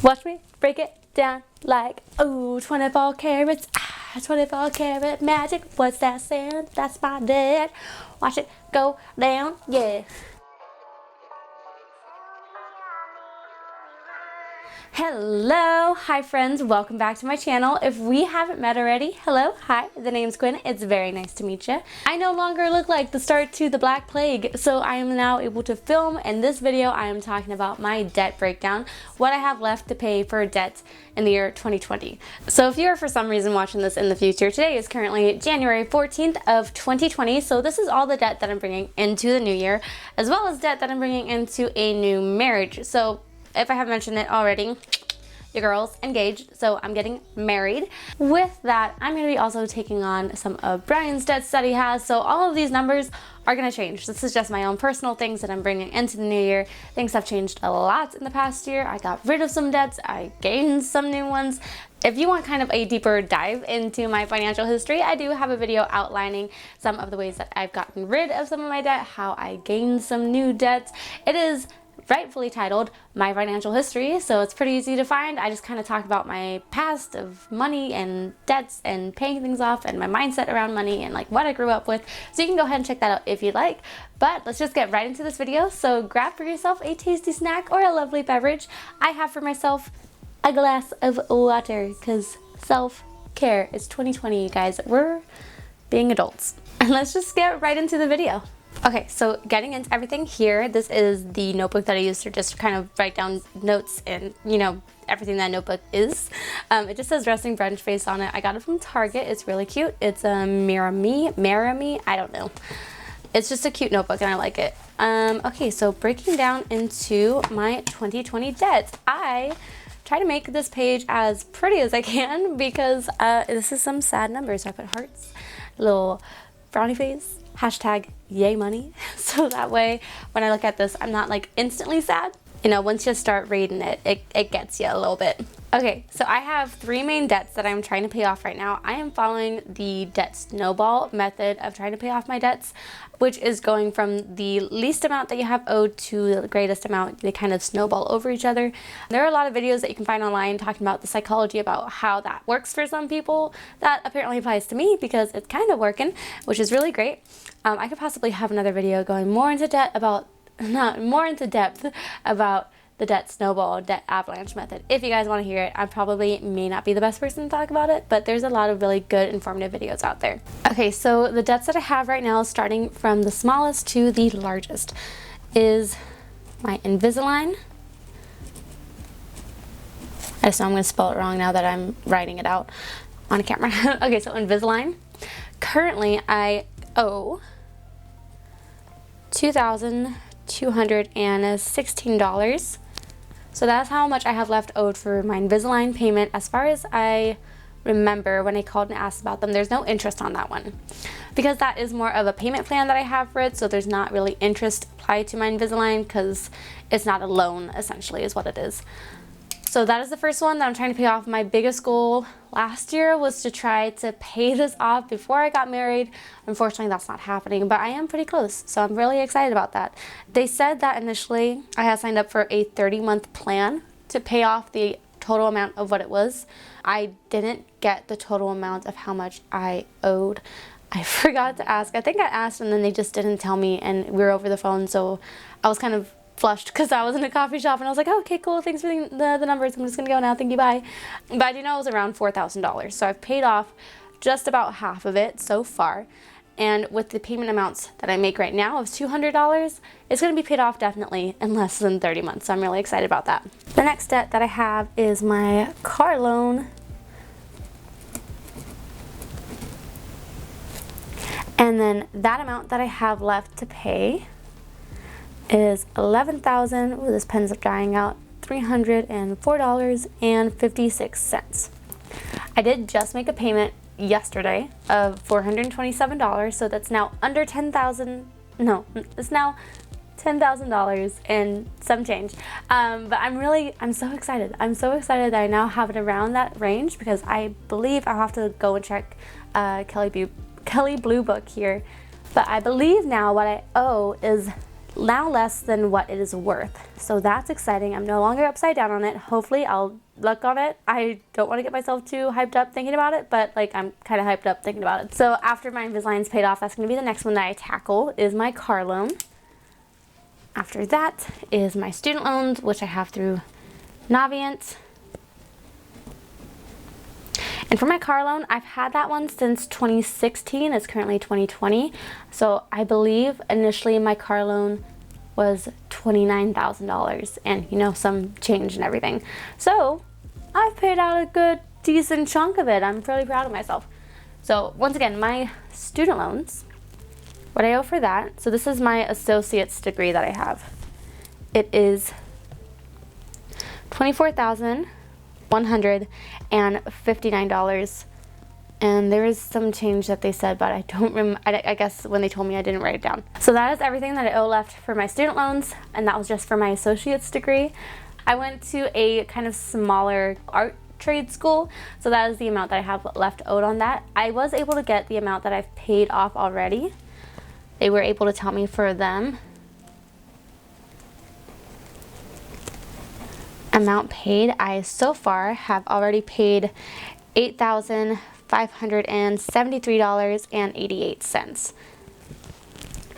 Watch me break it down like, ooh, 24 carats, 24 karat magic. What's that saying? That's my dad. Watch it go down, yeah. Hello, hi friends, welcome back to my channel. If we haven't met already, hello, hi, the name's Quinn. It's very nice to meet you. I no longer look like the start to the Black Plague, so I am now able to film. In this video, I am talking about my debt breakdown, what I have left to pay for debt in the year 2020. So if you are for some reason watching this in the future, today is currently January 14th of 2020, so this is all the debt that I'm bringing into the new year, as well as debt that I'm bringing into a new marriage. So if I haven't mentioned it already, your girl's engaged, so I'm getting married. With that, I'm going to be also taking on some of Brian's debts that he has, so all of these numbers are going to change. This is just my own personal things that I'm bringing into the new year. Things have changed a lot in the past year. I got rid of some debts, I gained some new ones. If you want kind of a deeper dive into my financial history, I do have a video outlining some of the ways that I've gotten rid of some of my debt, how I gained some new debts. It is rightfully titled My Financial History, so it's pretty easy to find. I just kind of talk about my past of money and debts and paying things off and my mindset around money and like what I grew up with, so you can go ahead and check that out if you'd like. But let's just get right into this video. So grab for yourself a tasty snack or a lovely beverage. I have for myself a glass of water because self-care. It's 2020, you guys. We're being adults. And let's just get right into the video. Okay, so getting into everything here, this is the notebook that I use to just kind of write down notes and, you know, everything that notebook is. It just says resting French face on it. I got it from Target. It's really cute. It's a Mira Me, I don't know. It's just a cute notebook and I like it. Okay, so breaking down into my 2020 debts. I try to make this page as pretty as I can because this is some sad numbers. So I put hearts, little frowny face, hashtag yay money, so that way when I look at this I'm not like instantly sad. You know, once you start reading it, it gets you a little bit. Okay, so I have three main debts that I'm trying to pay off right now. I am following the debt snowball method of trying to pay off my debts, which is going from the least amount that you have owed to the greatest amount. They kind of snowball over each other. There are a lot of videos that you can find online talking about the psychology about how that works for some people. That apparently applies to me because it's kind of working, which is really great. I could possibly have another video going more into depth about the debt snowball, debt avalanche method. If you guys want to hear it, I probably may not be the best person to talk about it, but there's a lot of really good informative videos out there. Okay, so the debts that I have right now, starting from the smallest to the largest, is my Invisalign. I just know I'm going to spell it wrong now that I'm writing it out on camera. Okay, so Invisalign. Currently, I owe $2,216. So that's how much I have left owed for my Invisalign payment. As far as I remember when I called and asked about them, there's no interest on that one because that is more of a payment plan that I have for it, so there's not really interest applied to my Invisalign because it's not a loan, essentially, is what it is. So that is the first one that I'm trying to pay off. My biggest goal last year was to try to pay this off before I got married. Unfortunately, that's not happening, but I am pretty close, so I'm really excited about that. They said that initially I had signed up for a 30-month plan to pay off the total amount of what it was. I didn't get the total amount of how much I owed. I forgot to ask. I think I asked and then they just didn't tell me, and we were over the phone, so I was kind of flushed because I was in a coffee shop and I was like, oh, okay, cool, thanks for the numbers, I'm just gonna go now, thank you, bye. But I do know it was around $4,000, so I've paid off just about half of it so far, and with the payment amounts that I make right now of $200, it's going to be paid off definitely in less than 30 months, so I'm really excited about that. The next debt that I have is my car loan, and then that amount that I have left to pay is $11,000, ooh, this pen's drying out, $304.56. I did just make a payment yesterday of $427, so that's now under $10,000, no, it's now $10,000 and some change. But I'm so excited. I'm so excited that I now have it around that range because I believe I'll have to go and check Kelly Blue Book here. But I believe now what I owe is now less than what it is worth. So that's exciting. I'm no longer upside down on it. Hopefully I'll luck on it. I don't want to get myself too hyped up thinking about it, but like I'm kind of hyped up thinking about it. So after my Invisalign's paid off, that's going to be the next one that I tackle, is my car loan. After that is my student loans, which I have through Navient. And for my car loan, I've had that one since 2016. It's currently 2020. So I believe initially my car loan was $29,000 and, you know, some change and everything. So I've paid out a good decent chunk of it. I'm fairly proud of myself. So once again, my student loans, what I owe for that. So this is my associate's degree that I have. It is $24,159, and there is some change that they said, but I don't remember. I guess when they told me, I didn't write it down. So that is everything that I owe left for my student loans, and that was just for my associate's degree. I went to a kind of smaller art trade school, so that is the amount that I have left owed on that. I was able to get the amount that I've paid off already. They were able to tell me for them. Amount paid, I so far have already paid $8,573.88.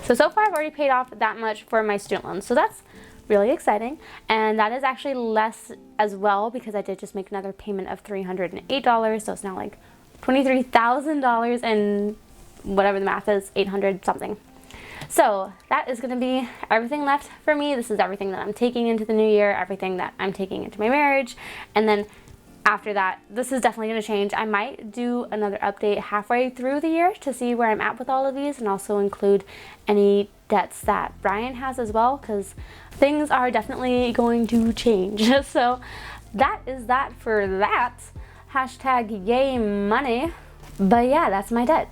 So far I've already paid off that much for my student loans. So that's really exciting. And that is actually less as well because I did just make another payment of $308. So it's now like $23,000 and whatever the math is, 800 something. So that is going to be everything left for me. This is everything that I'm taking into the new year, everything that I'm taking into my marriage. And then after that, this is definitely going to change. I might do another update halfway through the year to see where I'm at with all of these, and also include any debts that Brian has as well, because things are definitely going to change. So that is that for that. Hashtag yay money. But yeah, that's my debt.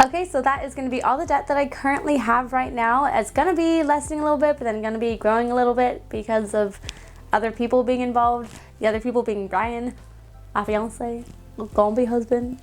Okay, so that is going to be all the debt that I currently have right now. It's going to be lessening a little bit, but then going to be growing a little bit because of other people being involved. The other people being Brian, my fiance, gonna be husband.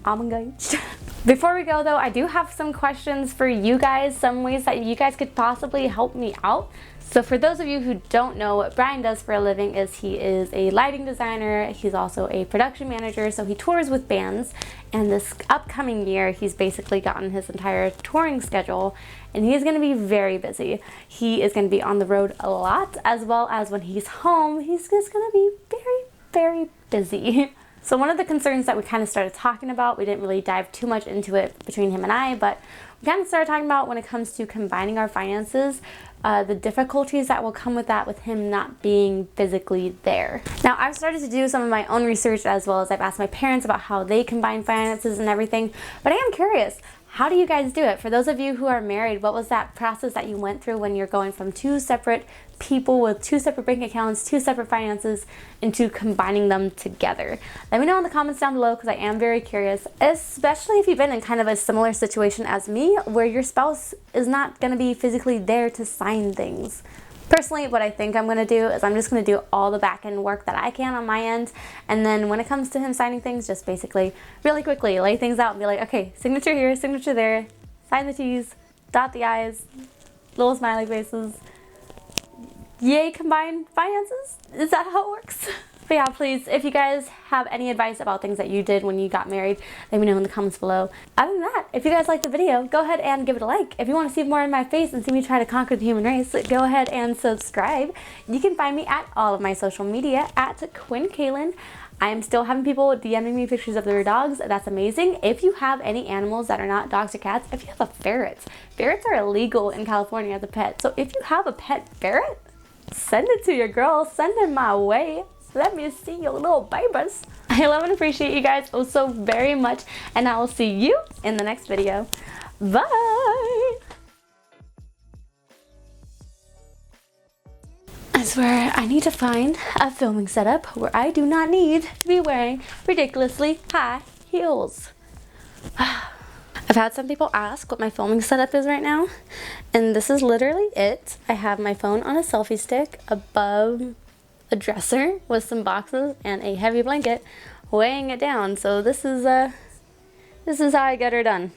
I'm engaged. Before we go though, I do have some questions for you guys, some ways that you guys could possibly help me out. So for those of you who don't know, what Brian does for a living is he is a lighting designer. He's also a production manager, so he tours with bands. And this upcoming year, he's basically gotten his entire touring schedule, and he's going to be very busy. He is going to be on the road a lot, as well as when he's home, he's just going to be very, very busy. So one of the concerns that we kind of started talking about, we didn't really dive too much into it between him and I, but we kind of started talking about when it comes to combining our finances, the difficulties that will come with that with him not being physically there. Now I've started to do some of my own research, as well as I've asked my parents about how they combine finances and everything, but I am curious, how do you guys do it? For those of you who are married, what was that process that you went through when you're going from two separate people with two separate bank accounts, two separate finances, into combining them together? Let me know in the comments down below, because I am very curious, especially if you've been in kind of a similar situation as me, where your spouse is not going to be physically there to sign things. Personally, what I think I'm going to do is I'm just going to do all the back end work that I can on my end, and then when it comes to him signing things, just basically really quickly lay things out and be like, okay, signature here, signature there, sign the T's, dot the I's, little smiley faces. Yay, combined finances? Is that how it works? But yeah, please, if you guys have any advice about things that you did when you got married, let me know in the comments below. Other than that, if you guys liked the video, go ahead and give it a like. If you want to see more of my face and see me try to conquer the human race, go ahead and subscribe. You can find me at all of my social media at Quinn Kaylin. I am still having people DMing me pictures of their dogs. That's amazing. If you have any animals that are not dogs or cats, if you have a ferret, ferrets are illegal in California as a pet. So if you have a pet ferret, send it to your girl. Send it my way. Let me see your little babies. I love and appreciate you guys oh so very much, and I will see you in the next video. Bye! I swear I need to find a filming setup where I do not need to be wearing ridiculously high heels. I've had some people ask what my filming setup is right now, and this is literally it. I have my phone on a selfie stick above a dresser with some boxes and a heavy blanket weighing it down. So this is how I get her done.